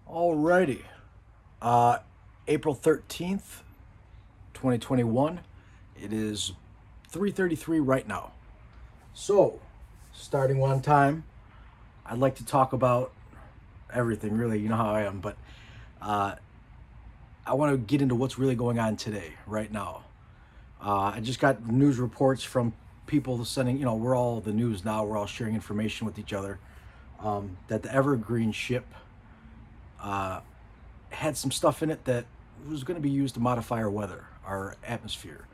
Alrighty. Uh, April 13th, 2021. It is 3:33 right now. So, starting one time, I'd like to talk about everything, really. You know how I am, but uh, I want to get into what's really going on today, right now. I just got news reports from people sending, we're all the news now, we're all sharing information with each other, that the Evergreen ship uh, had some stuff in it that was going to be used to modify our weather, our atmosphere.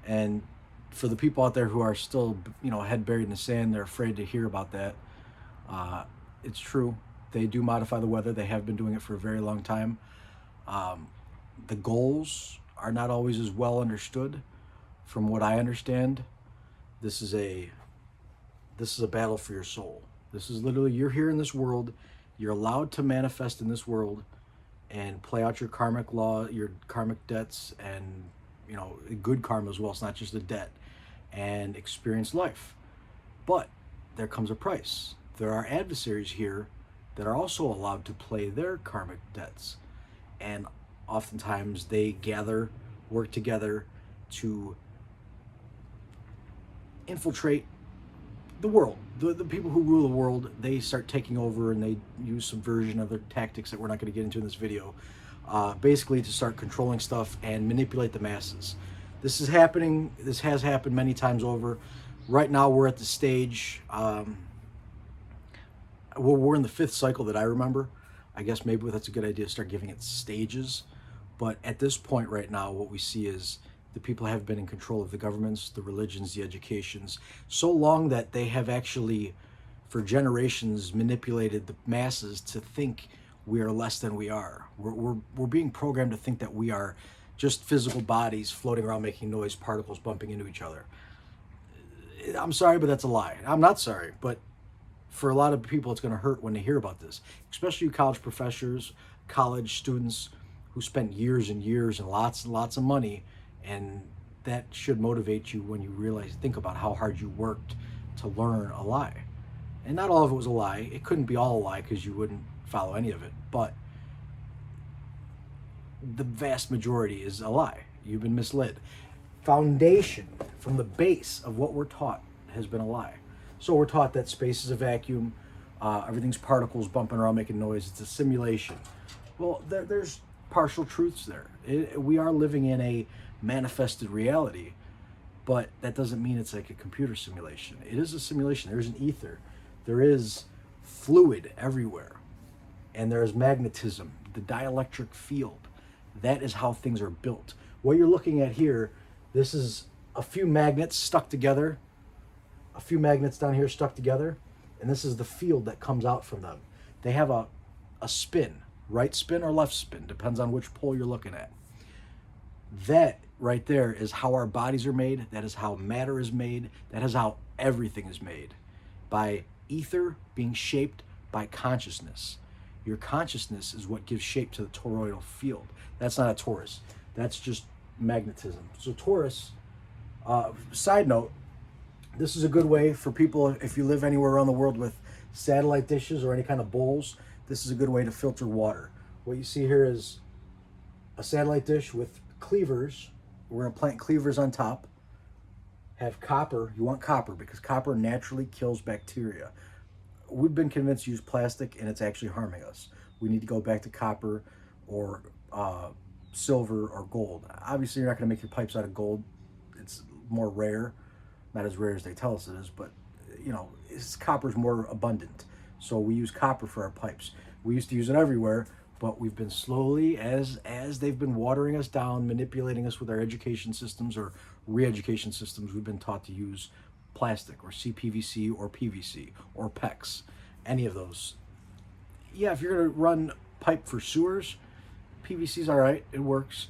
And for the people out there who are still, head buried in the sand, they're afraid to hear about that. Uh, it's true. They do modify the weather. They have been doing it for a very long time. Um, the goals are not always as well understood. From what I understand, this is a this is a battle for your soul. This is literally, you're here in this world. You're allowed to manifest in this world and play out your karmic law, your karmic debts, and good karma as well. It's not just a debt, and experience life. But there comes a price. There are adversaries here that are also allowed to play their karmic debts, and oftentimes they gather, work together to infiltrate the world. The people who rule the world, they start taking over, and they use some version of their tactics that we're not going to get into in this video, basically to start controlling stuff and manipulate the masses. This is happening. This has happened many times over. Right now we're at the stage, we're in the fifth cycle that I remember. I guess maybe that's a good idea to start giving it stages. But at this point right now, what we see is the people have been in control of the governments, the religions, the educations, so long that they have actually, for generations, manipulated the masses to think we are less than we are. We're being programmed to think that we are just physical bodies floating around making noise, particles bumping into each other. I'm sorry, but that's a lie. I'm not sorry, but for a lot of people, it's going to hurt when they hear about this, especially college professors, college students who spent years and years and lots of money. And that should motivate you when you think about how hard you worked to learn a lie. And not all of it was a lie. It couldn't be all a lie because you wouldn't follow any of it. But the vast majority is a lie. You've been misled. Foundation from the base of what we're taught has been a lie. So we're taught that space is a vacuum, everything's particles bumping around making noise, it's a simulation. Well, there's partial truths there. We are living in a manifested reality, but that doesn't mean it's like a computer simulation. It is a simulation. There's an ether. There is fluid everywhere. And there is magnetism, the dielectric field. That is how things are built. What you're looking at here, this is a few magnets stuck together, a few magnets down here stuck together, and this is the field that comes out from them. They have a spin, right spin or left spin, depends on which pole you're looking at. That right there is how our bodies are made. That is how matter is made. That is how everything is made, by ether being shaped by consciousness. Your consciousness is what gives shape to the toroidal field. That's not a torus. That's just magnetism. So torus, side note, this is a good way for people, if you live anywhere around the world with satellite dishes or any kind of bowls, this is a good way to filter water. What you see here is a satellite dish with cleavers. We're going to plant cleavers on top. Have copper. You want copper because copper naturally kills bacteria. We've been convinced to use plastic and it's actually harming us. We need to go back to copper or silver or gold. Obviously, you're not going to make your pipes out of gold. It's more rare. Not as rare as they tell us it is, but copper's more abundant. So we use copper for our pipes. We used to use it everywhere, but we've been slowly, as they've been watering us down, manipulating us with our education systems or re-education systems, we've been taught to use plastic or CPVC or PVC or PEX, any of those. Yeah, if you're going to run pipe for sewers, PVC's all right, it works.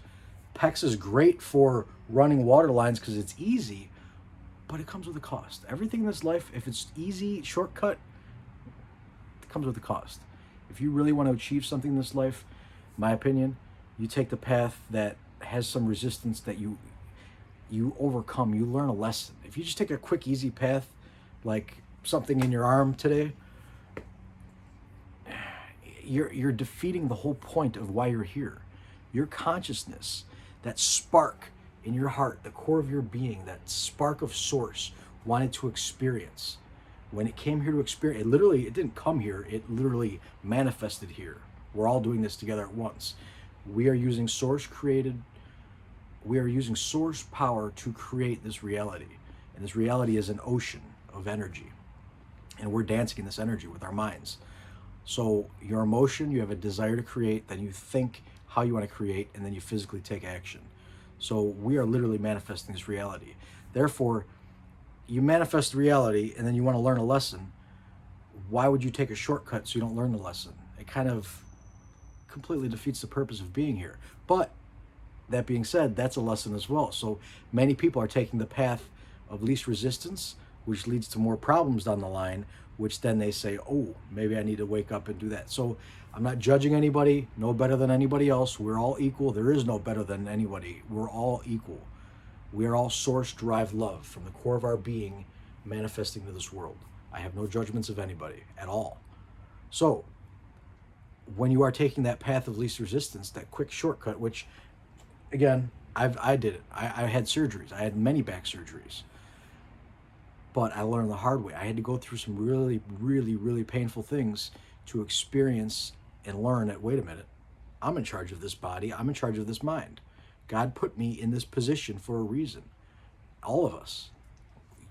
PEX is great for running water lines because it's easy, but it comes with a cost. Everything in this life, if it's easy, shortcut, it comes with a cost. If you really want to achieve something in this life, in my opinion, you take the path that has some resistance that you overcome. You learn a lesson. If you just take a quick, easy path, like something in your arm today, you're defeating the whole point of why you're here. Your consciousness, that spark in your heart, the core of your being, that spark of source wanted to experience. When it came here to experience, it didn't come here, it literally manifested here. We're all doing this together at once. We are using source power to create this reality. And this reality is an ocean of energy. And we're dancing in this energy with our minds. So your emotion, you have a desire to create, then you think how you want to create, and then you physically take action. So we are literally manifesting this reality. Therefore, you manifest the reality and then you want to learn a lesson. Why would you take a shortcut so you don't learn the lesson? It kind of completely defeats the purpose of being here. But that being said, that's a lesson as well. So many people are taking the path of least resistance, which leads to more problems down the line, which then they say, oh, maybe I need to wake up and do that. So I'm not judging anybody, no better than anybody else. We're all equal. There is no better than anybody. We're all equal. We are all source-derived love from the core of our being manifesting to this world. I have no judgments of anybody at all. So when you are taking that path of least resistance, that quick shortcut, which, again, I did it. I had surgeries. I had many back surgeries. But I learned the hard way. I had to go through some really, really, really painful things to experience and learn that, wait a minute, I'm in charge of this body. I'm in charge of this mind. God put me in this position for a reason. All of us.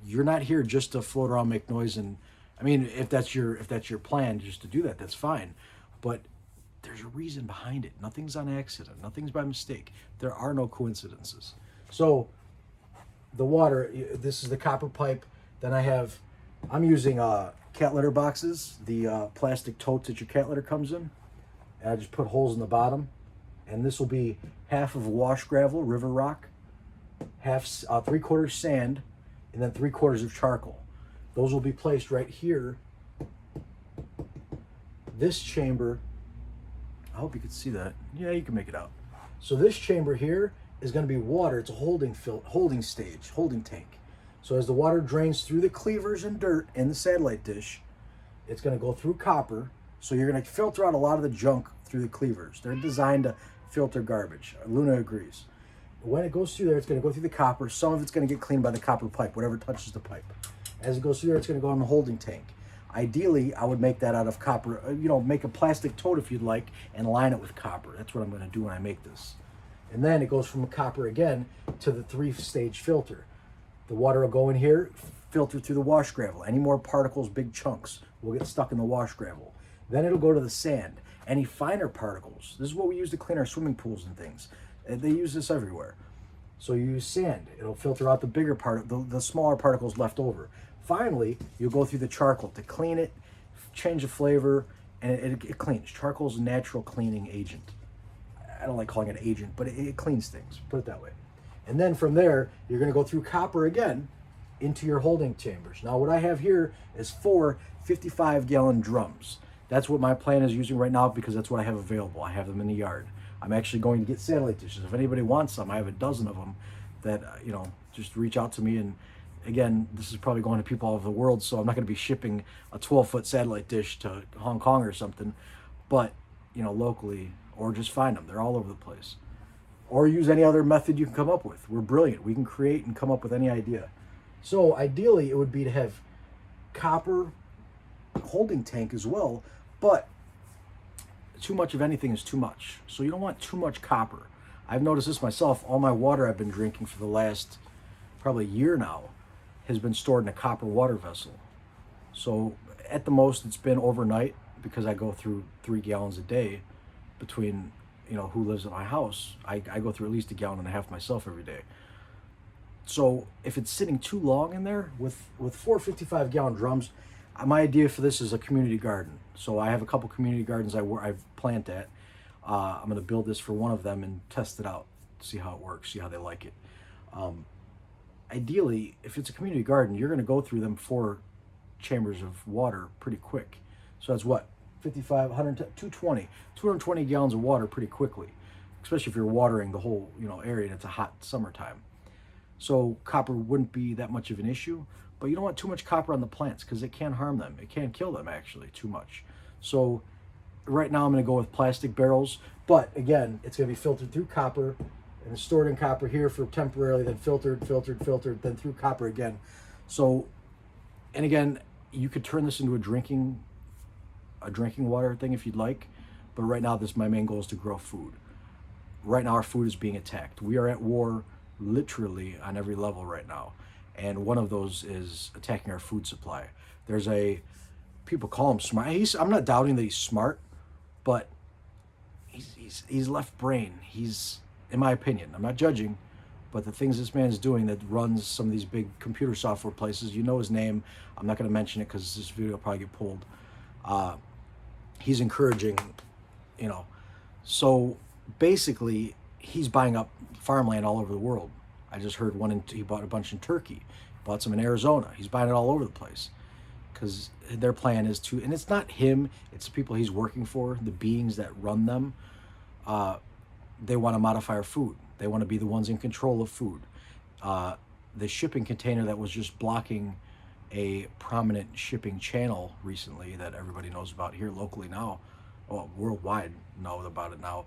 You're not here just to float around, make noise, and I mean, if that's your plan, just to do that, that's fine. But there's a reason behind it. Nothing's on accident. Nothing's by mistake. There are no coincidences. So the water, this is the copper pipe. Then I'm using cat litter boxes, the plastic totes that your cat litter comes in. And I just put holes in the bottom. And this will be half of wash gravel, river rock, half 3/4 sand, and then 3/4 of charcoal. Those will be placed right here. This chamber, I hope you can see that. Yeah, you can make it out. So this chamber here is going to be water. It's a holding tank. So as the water drains through the cleavers and dirt in the satellite dish, it's going to go through copper. So you're going to filter out a lot of the junk through the cleavers. They're designed to filter garbage. Luna agrees. When it goes through there, it's going to go through the copper. Some of it's going to get cleaned by the copper pipe, whatever touches the pipe. As it goes through there, it's going to go in the holding tank. Ideally, I would make that out of copper. Make a plastic tote if you'd like and line it with copper. That's what I'm going to do when I make this. And then it goes from copper again to the 3-stage filter. The water will go in here, filter through the wash gravel. Any more particles, big chunks, will get stuck in the wash gravel. Then it'll go to the sand. Any finer particles, this is what we use to clean our swimming pools and things. They use this everywhere. So you use sand. It'll filter out the bigger the smaller particles left over. Finally, you'll go through the charcoal to clean it, change the flavor, and it cleans. Charcoal is a natural cleaning agent. I don't like calling it an agent, but it cleans things, put it that way. And then from there, you're going to go through copper again into your holding chambers. Now, what I have here is 4 55-gallon drums. That's what my plan is using right now because that's what I have available. I have them in the yard. I'm actually going to get satellite dishes. If anybody wants some, I have a dozen of them that, just reach out to me. And again, this is probably going to people all over the world, so I'm not going to be shipping a 12-foot satellite dish to Hong Kong or something. But, locally, or just find them. They're all over the place. Or use any other method you can come up with. We're brilliant. We can create and come up with any idea. So ideally, it would be to have copper holding tank as well, but too much of anything is too much. So you don't want too much copper. I've noticed this myself. All my water I've been drinking for the last probably year now has been stored in a copper water vessel. So at the most, it's been overnight because I go through 3 gallons a day between who lives at my house. I go through at least 1.5 gallons myself every day. So if it's sitting too long in there with 4 55-gallon drums, my idea for this is a community garden. So I have a couple community gardens I plant at. I'm going to build this for one of them and test it out, see how it works, see how they like it. Ideally, if it's a community garden, you're going to go through them 4 chambers of water pretty quick. So that's what? 55, 100, 220 gallons of water pretty quickly, especially if you're watering the whole area and it's a hot summertime. So copper wouldn't be that much of an issue, but you don't want too much copper on the plants because it can harm them. It can kill them actually too much. So right now I'm going to go with plastic barrels, but again, it's going to be filtered through copper and stored in copper here for temporarily, then filtered, then through copper again. So, and again, you could turn this into a drinking water thing if you'd like, but right now my main goal is to grow food. Right now our food is being attacked. We are at war literally on every level right now, and one of those is attacking our food supply. There's people call him smart. I'm not doubting that he's smart, but he's left brain. He's, in my opinion, I'm not judging, but the things this man's doing that runs some of these big computer software places, you know his name. I'm not going to mention it because this video will probably get pulled. He's encouraging, so basically he's buying up farmland all over the world. I just heard he bought a bunch in Turkey, bought some in Arizona. He's buying it all over the place because their plan is to, and it's not him, it's the people he's working for, the beings that run them. They want to modify our food. They want to be the ones in control of food. The shipping container that was just blocking a prominent shipping channel recently that everybody knows about here locally now, well, worldwide know about it now.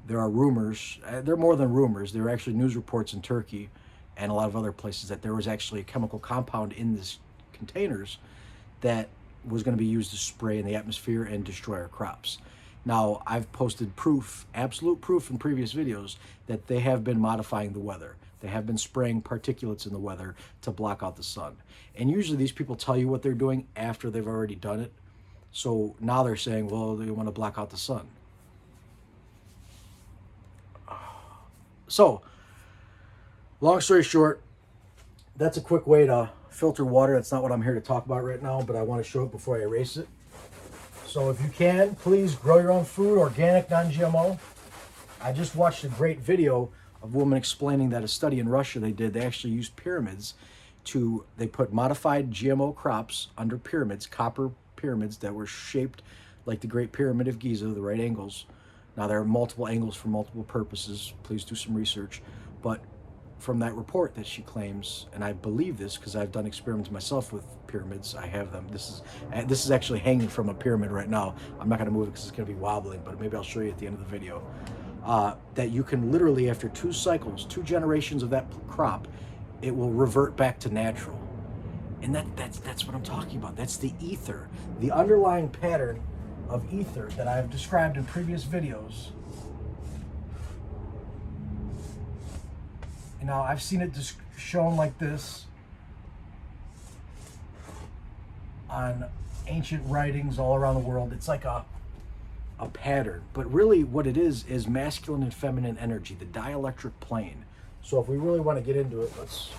There are rumors, there are more than rumors, there are actually news reports in Turkey and a lot of other places that there was actually a chemical compound in these containers that was going to be used to spray in the atmosphere and destroy our crops. Now, I've posted proof, absolute proof in previous videos that they have been modifying the weather. They have been spraying particulates in the weather to block out the sun. And usually these people tell you what they're doing after they've already done it. So now they're saying, well, they want to block out the sun. So, long story short, that's a quick way to filter water. That's not what I'm here to talk about right now, but I want to show it before I erase it. So if you can, please grow your own food, organic, non-GMO. I just watched a great video of a woman explaining that a study in Russia they actually used pyramids they put modified GMO crops under pyramids, copper pyramids that were shaped like the Great Pyramid of Giza, the right angles. Now there are multiple angles for multiple purposes. Please do some research. But from that report that she claims, and I believe this because I've done experiments myself with pyramids. I have them. This is actually hanging from a pyramid right now. I'm not going to move it because it's going to be wobbling, but maybe I'll show you at the end of the video. That you can literally, after 2 cycles, 2 generations of that crop, it will revert back to natural. And that's what I'm talking about. That's the ether, the underlying pattern of ether that I've described in previous videos. Now, I've seen it shown like this on ancient writings all around the world. It's like a pattern, but really what it is masculine and feminine energy, the dielectric plane. So if we really want to get into it, let's...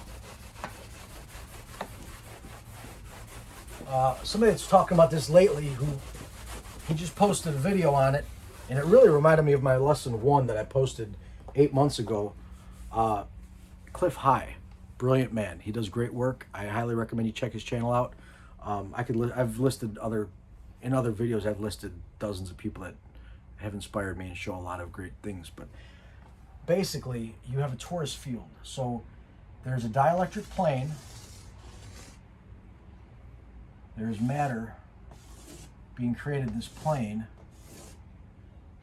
somebody that's talking about this lately, he just posted a video on it, and it really reminded me of my lesson 1 that I posted 8 months ago. Cliff High, brilliant man. He does great work. I highly recommend you check his channel out. I've listed in other videos, I've listed dozens of people that have inspired me and show a lot of great things. But basically, you have a torus field. So there's a dielectric plane. There's matter being created in this plane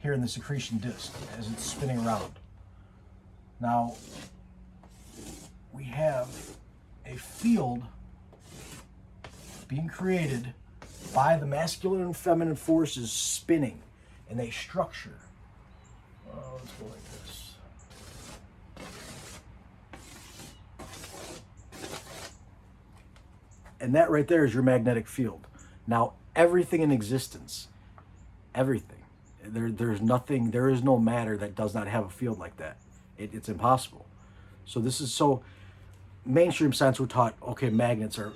here in the secretion disk as it's spinning around. Now, we have a field being created by the masculine and feminine forces spinning, and they structure. Let's go like this. And that right there is your magnetic field. Now, everything in existence, everything, there's nothing, there is no matter that does not have a field like that. It's impossible. So this is so, mainstream science, we're taught, okay, magnets are,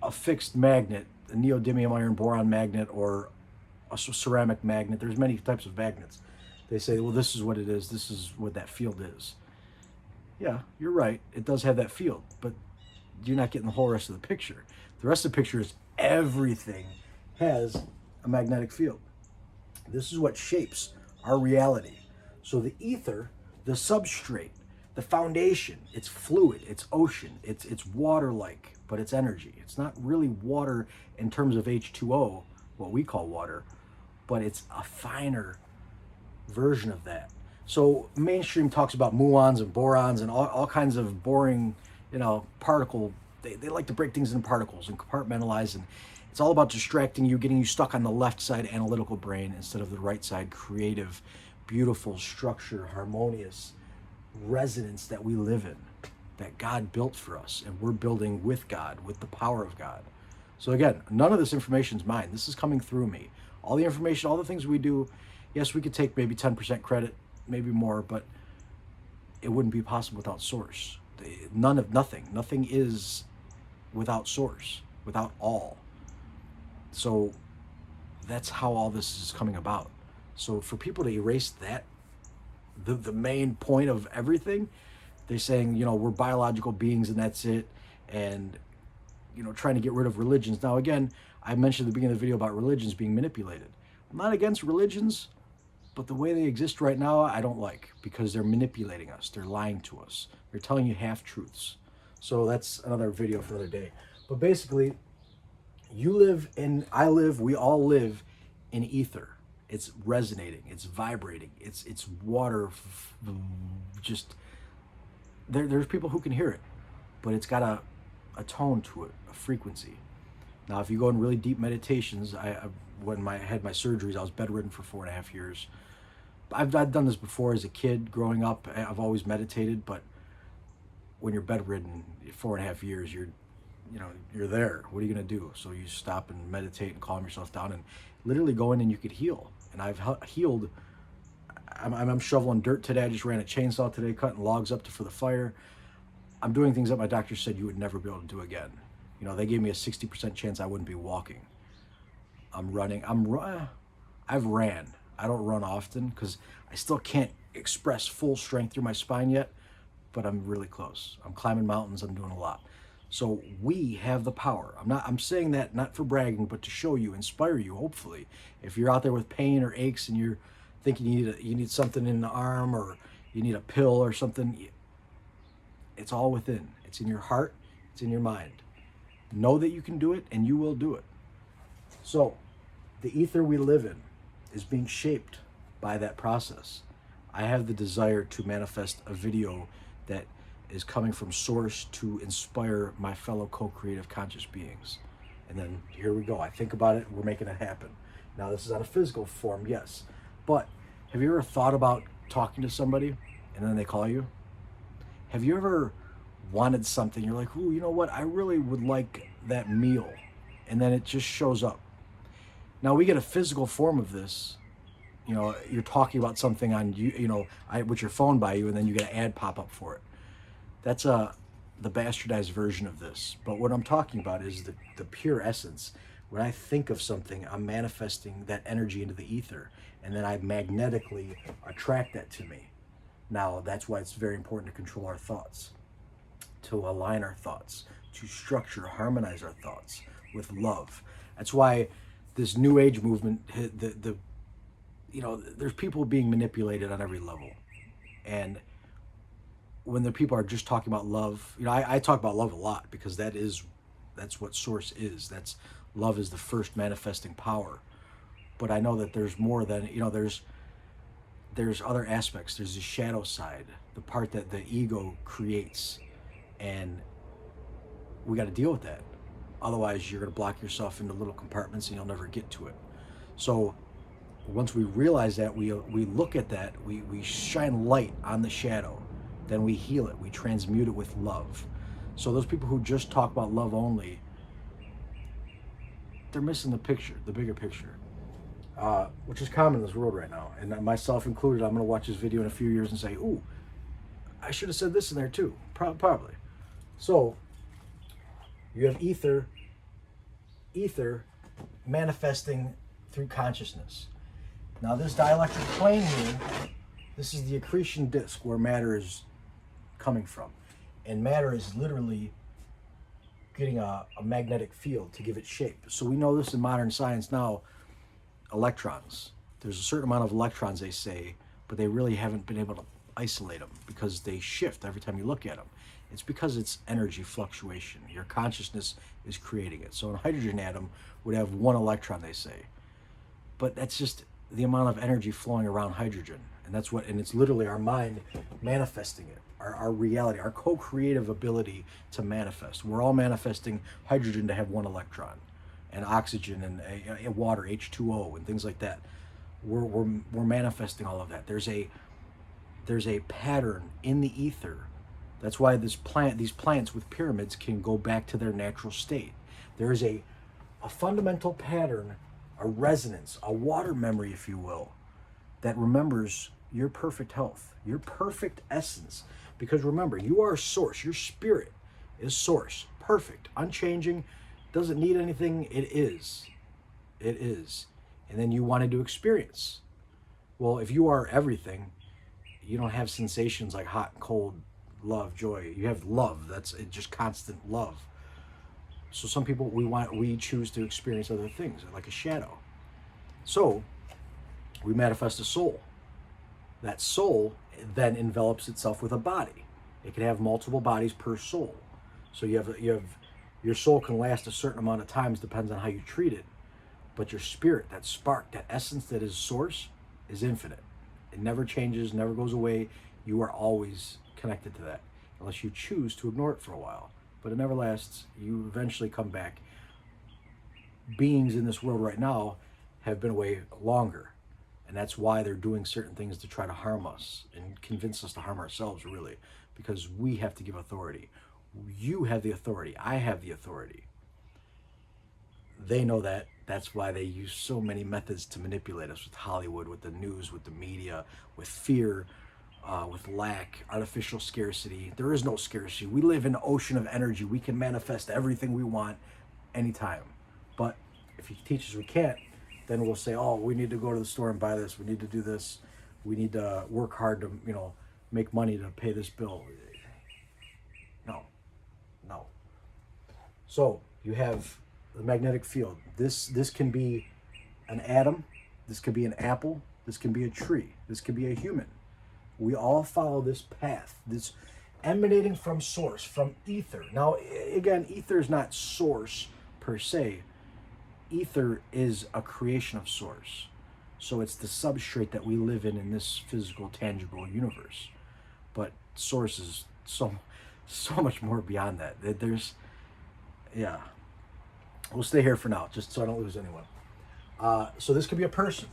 a fixed magnet, a neodymium iron boron magnet, or a ceramic magnet. There's many types of magnets. They say, well, this is what it is. This is what that field is. Yeah, you're right. It does have that field, but you're not getting the whole rest of the picture. The rest of the picture is everything has a magnetic field. This is what shapes our reality. So the ether, the substrate, the foundation, it's fluid, it's ocean, it's water-like, but it's energy. It's not really water in terms of H2O, what we call water, but it's a finer version of that. So mainstream talks about muons and borons and all kinds of boring, particle. They like to break things into particles and compartmentalize, and it's all about distracting you, getting you stuck on the left side analytical brain instead of the right side creative, beautiful, structure, harmonious resonance that we live in, that God built for us, and we're building with God, with the power of God. So again, none of this information is mine. This is coming through me. All the information, all the things we do, yes, we could take maybe 10% credit, maybe more, but it wouldn't be possible without source. Nothing is without source, without all. So that's how all this is coming about. So for people to erase that, the main point of everything, they're saying, we're biological beings and that's it. And, trying to get rid of religions. Now, again, I mentioned at the beginning of the video about religions being manipulated. I'm not against religions, but the way they exist right now, I don't like, because they're manipulating us. They're lying to us. They're telling you half-truths. So that's another video for another day. But basically, you live in, I live, we all live in ether. It's resonating, it's vibrating, it's water, just, there's people who can hear it, but it's got a tone to it, a frequency. Now, if you go in really deep meditations, when I had my surgeries, I was bedridden for 4.5 years. I've done this before as a kid, growing up. I've always meditated, but when you're bedridden 4.5 years, you're there. What are you going to do? So you stop and meditate and calm yourself down and literally go in and you could heal. And I've healed. I'm shoveling dirt today. I just ran a chainsaw today, cutting logs up for the fire. I'm doing things that my doctor said you would never be able to do again. They gave me a 60% chance I wouldn't be walking. I'm running. I've ran. I don't run often because I still can't express full strength through my spine yet, but I'm really close. I'm climbing mountains. I'm doing a lot. So we have the power. I'm saying that not for bragging, but to show you, inspire you, hopefully. If you're out there with pain or aches and you're thinking you need something in the arm or you need a pill or something, it's all within. It's in your heart. It's in your mind. Know that you can do it, and you will do it. So the ether we live in is being shaped by that process. I have the desire to manifest a video that is coming from source to inspire my fellow co-creative conscious beings. And then here we go. I think about it, we're making it happen. Now, this is on a physical form, yes. But have you ever thought about talking to somebody and then they call you? Have you ever wanted something? You're like, ooh, you know what? I really would like that meal. And then it just shows up. Now, we get a physical form of this. You're talking about something on with your phone by you, and then you get an ad pop up for it. That's the bastardized version of this. But what I'm talking about is the pure essence. When I think of something, I'm manifesting that energy into the ether, and then I magnetically attract that to me. Now, that's why it's very important to control our thoughts, to align our thoughts, to structure, harmonize our thoughts with love. That's why this New Age movement, there's people being manipulated on every level. And when the people are just talking about love, I talk about love a lot because that's what source is. Love is the first manifesting power. But I know that there's more than, there's other aspects. There's the shadow side, the part that the ego creates. And we got to deal with that. Otherwise, you're going to block yourself into little compartments and you'll never get to it. So once we realize that, we look at that, we shine light on the shadow, then we heal it, we transmute it with love. So those people who just talk about love only, they're missing the picture, the bigger picture, which is common in this world right now. And myself included, I'm going to watch this video in a few years and say, ooh, I should have said this in there too, probably. So you have ether manifesting through consciousness. Now this dielectric plane here, this is the accretion disk where matter is coming from. And matter is literally getting a magnetic field to give it shape. So we know this in modern science now, electrons. There's a certain amount of electrons, they say, but they really haven't been able to isolate them because they shift every time you look at them. It's because it's energy fluctuation. Your consciousness is creating it. So a hydrogen atom would have one electron, they say. but that's just the amount of energy flowing around hydrogen. And that's what, and it's literally our mind manifesting it, our reality, our co-creative ability to manifest. We're all manifesting hydrogen to have one electron, and oxygen and water, H2O, and things like that. We're manifesting all of that. There's a pattern in the ether. That's why these plants with pyramids can go back to their natural state. There is a fundamental pattern, a resonance, a water memory, if you will, that remembers your perfect health, your perfect essence. Because remember, you are source. Your spirit is source. Perfect, unchanging, doesn't need anything. It is. It is. And then you wanted to experience. Well, if you are everything, you don't have sensations like hot, cold, love, joy. You have love. That's it, just constant love. So some people, we choose to experience other things, like a shadow. So we manifest a soul. That soul then envelops itself with a body. It can have multiple bodies per soul. So you have your soul can last a certain amount of times, depends on how you treat it. But your spirit, that spark, that essence that is source, is infinite. It never changes, never goes away. You are always connected to that, unless you choose to ignore it for a while. But it never lasts. You eventually come back. Beings in this world right now have been away longer. And that's why they're doing certain things to try to harm us and convince us to harm ourselves, really, because we have to give authority. You have the authority. I have the authority. They know that. That's why they use so many methods to manipulate us, with Hollywood, with the news, with the media, with fear, with lack, artificial scarcity. There is no scarcity. We live in an ocean of energy. We can manifest everything we want anytime. But if he teaches we can't, then we'll say, oh, we need to go to the store and buy this. We need to do this. We need to work hard to, make money to pay this bill. No. So you have the magnetic field. This can be an atom. This could be an apple. This can be a tree. This could be a human. We all follow this path, this emanating from source, from ether. Now, again, ether is not source per se. Ether is a creation of source. So it's the substrate that we live in this physical, tangible universe. But source is so much more beyond that. We'll stay here for now, just so I don't lose anyone. So this could be a person.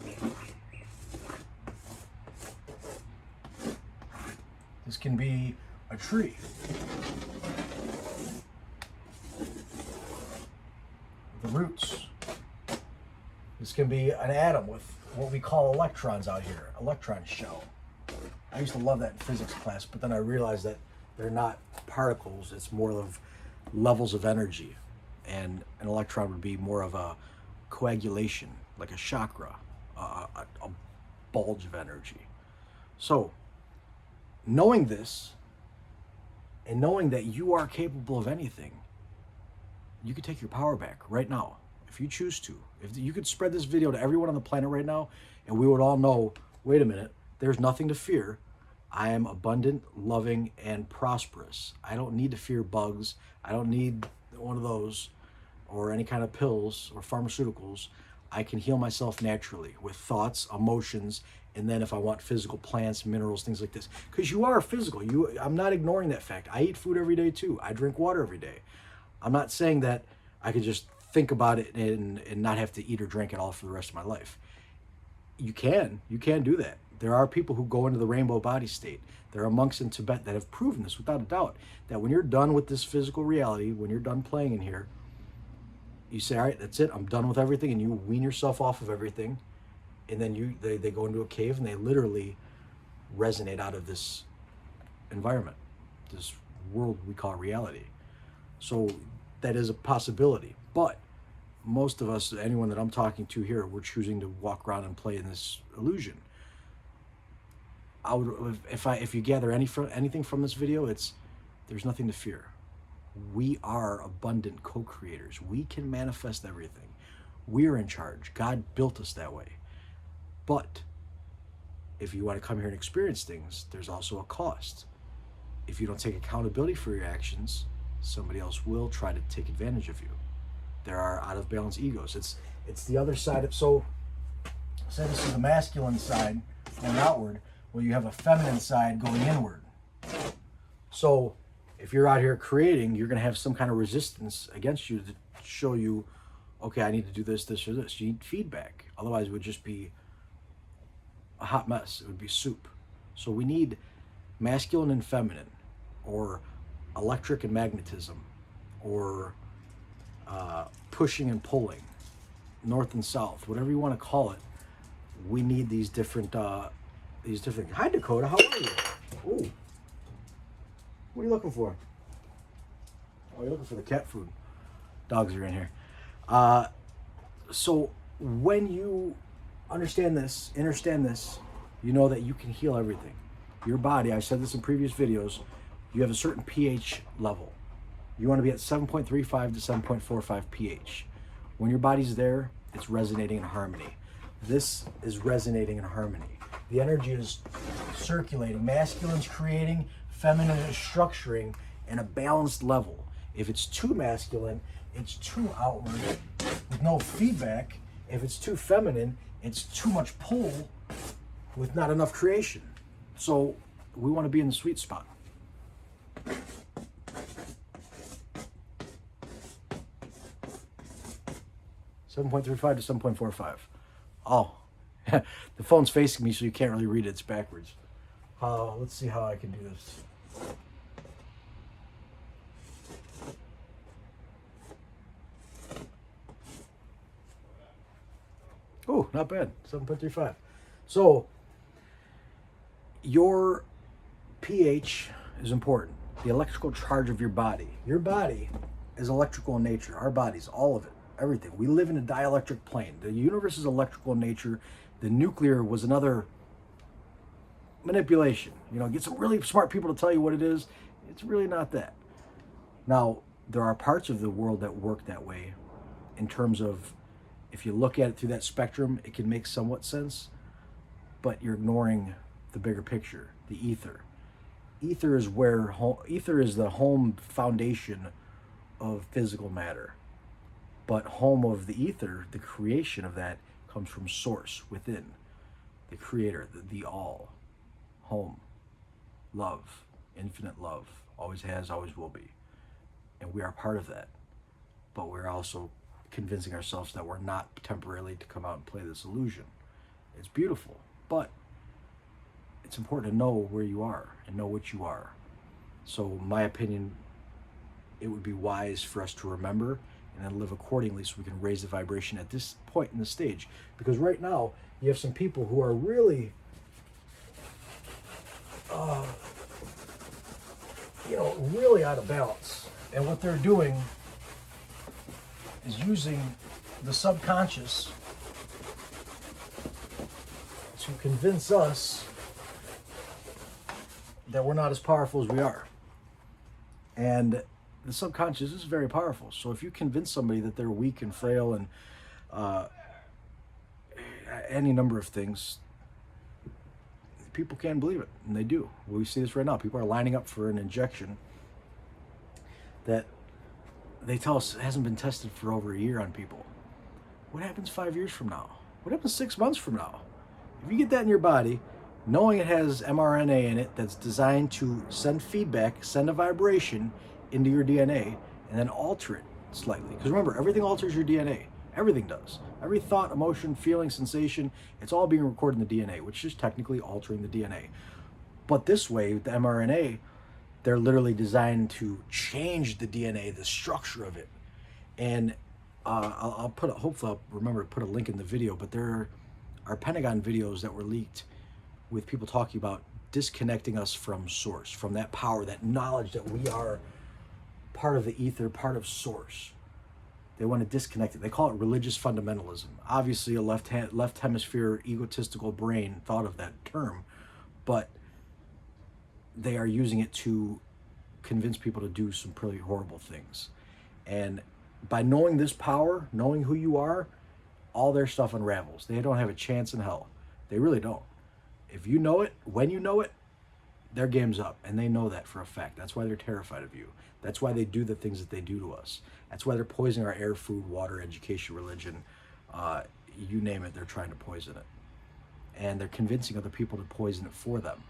This can be a tree. The roots. This can be an atom with what we call electrons out here, electron shell. I used to love that in physics class, but then I realized that they're not particles, it's more of levels of energy. And an electron would be more of a coagulation, like a chakra, a bulge of energy. So, knowing this, and knowing that you are capable of anything, you could take your power back right now, if you choose to. If you could spread this video to everyone on the planet right now, and we would all know, wait a minute, there's nothing to fear. I am abundant, loving, and prosperous. I don't need to fear bugs. I don't need one of those, or any kind of pills or pharmaceuticals. I can heal myself naturally with thoughts, emotions, and then if I want physical plants, minerals, things like this. Because you are physical. I'm not ignoring that fact. I eat food every day too. I drink water every day. I'm not saying that I could just think about it and not have to eat or drink at all for the rest of my life. You can do that. There are people who go into the rainbow body state. There are monks in Tibet that have proven this without a doubt, that when you're done with this physical reality, when you're done playing in here, you say, all right, that's it, I'm done with everything, and you wean yourself off of everything, and then they go into a cave and they literally resonate out of this environment, this world we call reality. So that is a possibility. But most of us, anyone that I'm talking to here, we're choosing to walk around and play in this illusion. If you gather anything from this video, there's nothing to fear. We are abundant co-creators. We can manifest everything. We're in charge. God built us that way. But if you want to come here and experience things, there's also a cost. If you don't take accountability for your actions, somebody else will try to take advantage of you. There are out of balance egos. It's the other side of, so say this is the masculine side going outward, well, you have a feminine side going inward. So if you're out here creating, you're going to have some kind of resistance against you to show you, okay, I need to do this, this, or this. You need feedback. Otherwise, it would just be a hot mess. It would be soup. So we need masculine and feminine, or electric and magnetism, or pushing and pulling, north and south, whatever you want to call it. We need these different things. Hi, Dakota. How are you? Ooh. What are you looking for? Oh, you're looking for the cat food. Dogs are in here. So when you understand this, you know that you can heal everything. Your body, I said this in previous videos, you have a certain pH level. You want to be at 7.35 to 7.45 pH. When your body's there, it's resonating in harmony. This is resonating in harmony. The energy is circulating. Masculine's creating, feminine is structuring in a balanced level. If it's too masculine, it's too outward with no feedback. If it's too feminine, it's too much pull with not enough creation. So we want to be in the sweet spot. (7.35 to 7.45). Oh, the phone's facing me, so you can't really read it. It's backwards. Let's see how I can do this. Oh, not bad. 7.35. So your pH is important. The electrical charge of your body. Your body is electrical in nature. Our bodies, all of it, everything. We live in a dielectric plane. The universe is electrical in nature. The nuclear was another manipulation. You know, get some really smart people to tell you what it is. It's really not that. Now, there are parts of the world that work that way in terms of, if you look at it through that spectrum, it can make somewhat sense, but you're ignoring the bigger picture, the ether. Ether is the home foundation of physical matter. But home of the ether, the creation of that, comes from source within, the creator, the all, home, love, infinite love, always has, always will be. And we are part of that. But we're also convincing ourselves that we're not temporarily to come out and play this illusion. It's beautiful, but it's important to know where you are and know what you are. So my opinion, it would be wise for us to remember and then live accordingly so we can raise the vibration at this point in the stage. Because right now, you have some people who are really, really out of balance. And what they're doing is using the subconscious to convince us that we're not as powerful as we are. And the subconscious is very powerful. So if you convince somebody that they're weak and frail and any number of things, people can't believe it, and they do. We see this right now. People are lining up for an injection that they tell us hasn't been tested for over a year on people. What happens 5 years from now? What happens 6 months from now? If you get that in your body, knowing it has mRNA in it that's designed to send feedback, send a vibration into your DNA, and then alter it slightly. Because remember, everything alters your DNA. Everything does. Every thought, emotion, feeling, sensation, it's all being recorded in the DNA, which is technically altering the DNA. But this way, with the mRNA, they're literally designed to change the DNA, the structure of it. And hopefully I'll remember to put a link in the video, but there are Pentagon videos that were leaked with people talking about disconnecting us from source, from that power, that knowledge that we are part of the ether, part of source. They want to disconnect it. They call it religious fundamentalism. Obviously, a left hemisphere egotistical brain thought of that term, but they are using it to convince people to do some pretty horrible things. And by knowing this power, knowing who you are, all their stuff unravels. They don't have a chance in hell. They really don't. If you know it, when you know it, their game's up, and they know that for a fact. That's why they're terrified of you. That's why they do the things that they do to us. That's why they're poisoning our air, food, water, education, religion. You name it, they're trying to poison it. and they're convincing other people to poison it for them.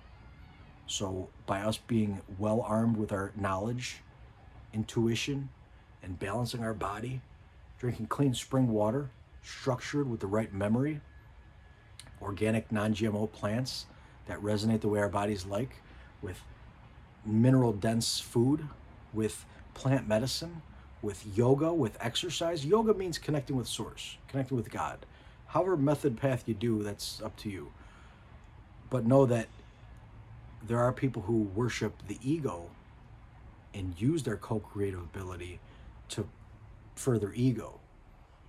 So by us being well armed with our knowledge, intuition, and balancing our body, drinking clean spring water, structured with the right memory, organic non-GMO plants that resonate the way our bodies like, with mineral dense food, with plant medicine, with yoga, with exercise. Yoga means connecting with source, connecting with God. However method path you do, that's up to you. But know that there are people who worship the ego and use their co-creative ability to further ego.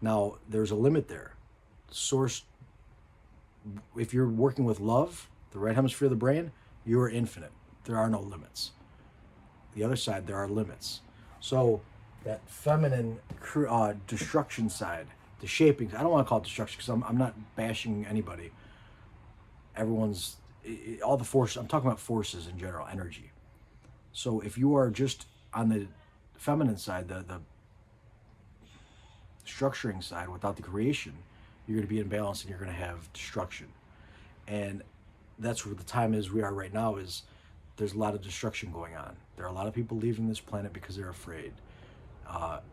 Now, there's a limit there. Source, if you're working with love, the right hemisphere of the brain, you are infinite. There are no limits. The other side, there are limits. So that feminine destruction side, the shaping, I don't want to call it destruction because I'm not bashing anybody. Everyone's, all the forces, I'm talking about forces in general, energy. So if you are just on the feminine side, the structuring side without the creation, you're going to be imbalanced and you're going to have destruction. And that's where the time is we are right now, is there's a lot of destruction going on. There are a lot of people leaving this planet because they're afraid.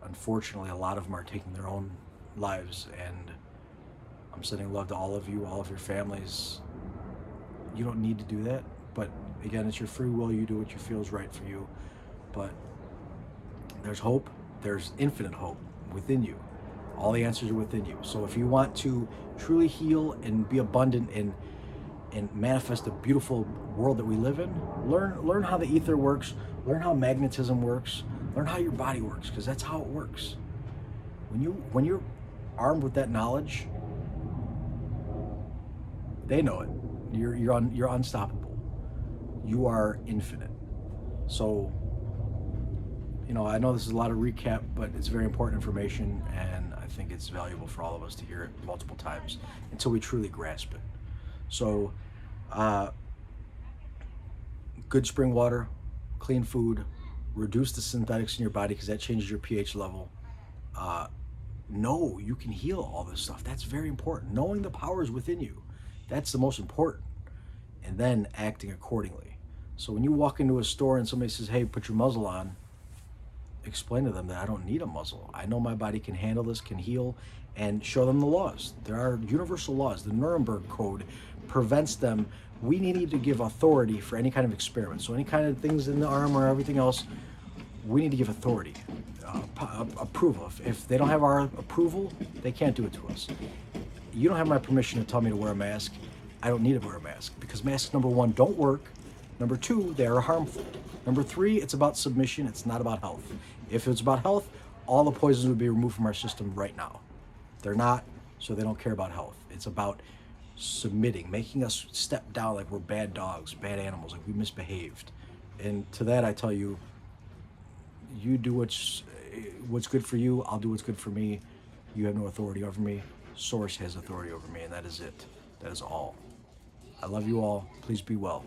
Unfortunately, a lot of them are taking their own lives, and I'm sending love to all of you, all of your families. You don't need to do that, but again, it's your free will. You do what you feel is right for you. But there's hope. There's infinite hope within you. All the answers are within you. So if you want to truly heal and be abundant and manifest the beautiful world that we live in, learn how the ether works, learn how magnetism works, learn how your body works, because that's how it works. When you're armed with that knowledge, they know it. You're unstoppable. You are infinite. So, I know this is a lot of recap, but it's very important information, and I think it's valuable for all of us to hear it multiple times until we truly grasp it. So, good spring water, clean food, reduce the synthetics in your body because that changes your pH level. Know you can heal all this stuff. That's very important. Knowing the powers within you, that's the most important. And then acting accordingly. So when you walk into a store and somebody says, hey, put your muzzle on, explain to them that I don't need a muzzle. I know my body can handle this, can heal, and show them the laws. There are universal laws. The Nuremberg Code prevents them. We need to give authority for any kind of experiment. So any kind of things in the arm or everything else, we need to give authority, approval. If they don't have our approval, they can't do it to us. You don't have my permission to tell me to wear a mask. I don't need to wear a mask because masks, number one, don't work. Number two, they are harmful. Number three, it's about submission. It's not about health. If it's about health, all the poisons would be removed from our system right now. They're not, so they don't care about health. It's about submitting, making us step down like we're bad dogs, bad animals, like we misbehaved. And to that, I tell you, you do what's good for you. I'll do what's good for me. You have no authority over me. Source has authority over me, and that is it. That is all. I love you all. Please be well.